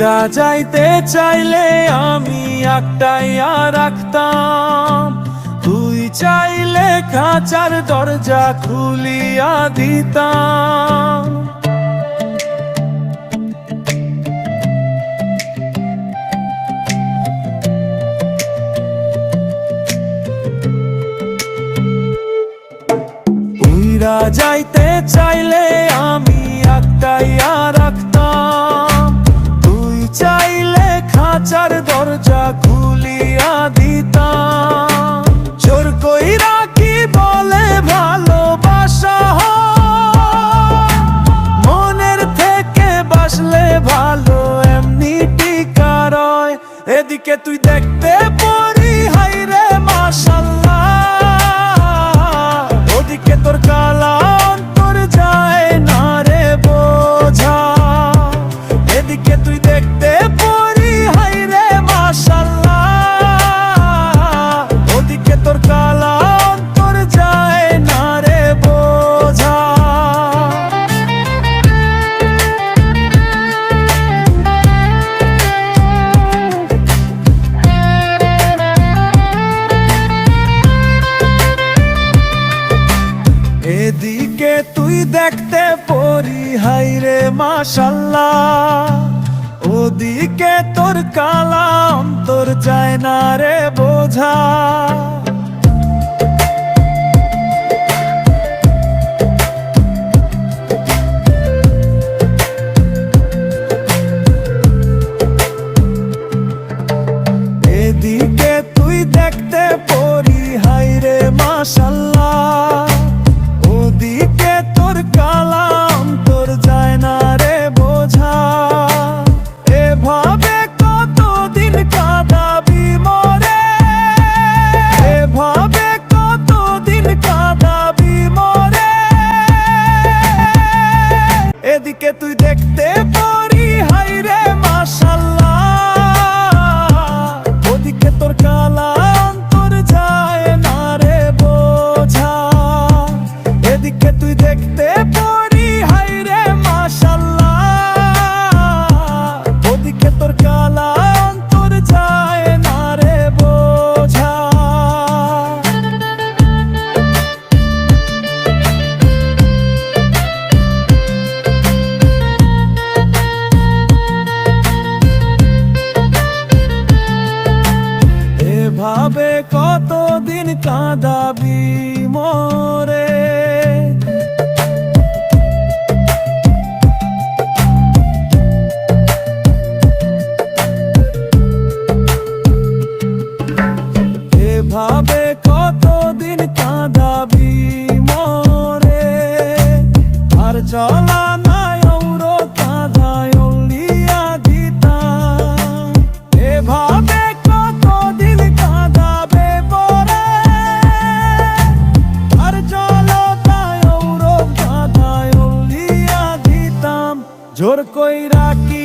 উইড়া যাইতে চাইলে আমি একটাইয়া রাখতাম, তুই চাইলে খাঁচার দরজা খুলিয়া দিতাম। উইড়া যাইতে চাইলে আমি একটাইয়া রাখতাম, তুই চাইলে খাঁচার দরজা খুলিয়া দিতাম। জোর কইরা কি বলে ভালোবাসা মনের থেকে বাসলে ভালো এমনি টিকা রয়। এদিকে তুই দেখতে পড়ি হাইরে মাশাল্লাহ, ওদিকে তোর কালা অন্তর যায় না রে বোঝা। এদিকে তুই দেখতে পড়ি হাইরে মাশাল্লাহ, ওদিকে তোর কালা অন্তর যায় না রে বোঝা। এদিকে তুই দেখতে পড়ি হাইরে মাশাল্লাহ, ওদিকে তোর কালা অন্তর যায় না রে বোঝা। এদিকে তুই দেখতে পড়ি হাইরে মাশাল্লাহ, ওদিকে তোর কালা অন্তর যায় না রে বোঝা। এভাবে কতদিন কাঁদাবি মোরে, এভাবে কতদিন কাঁদাবি মোরে। এদিকে তুই দেখতে পড়ি হাইরে মাশাল্লাহ, ওদিকে তোর কালা অন্তর যায় না রে বোঝা। এদিকে তুই দেখতে পড়ি হাইরে মাশাল্লাহ, ওদিকে তোর কালা অন্তর যায় না রে বোঝা। এভাবে কতদিন কাঁদাবি মোরে। এভাবে কতদিন কাঁদাবি মোরে। আর চলা নাই ওরো কাঁধায় উলিয়া দিতাম। এভাবে কতদিন কাঁদাবে পরে। আর চলো তাই ওরো কাঁধায় উলিয়া দিতাম। জোর কইরা কি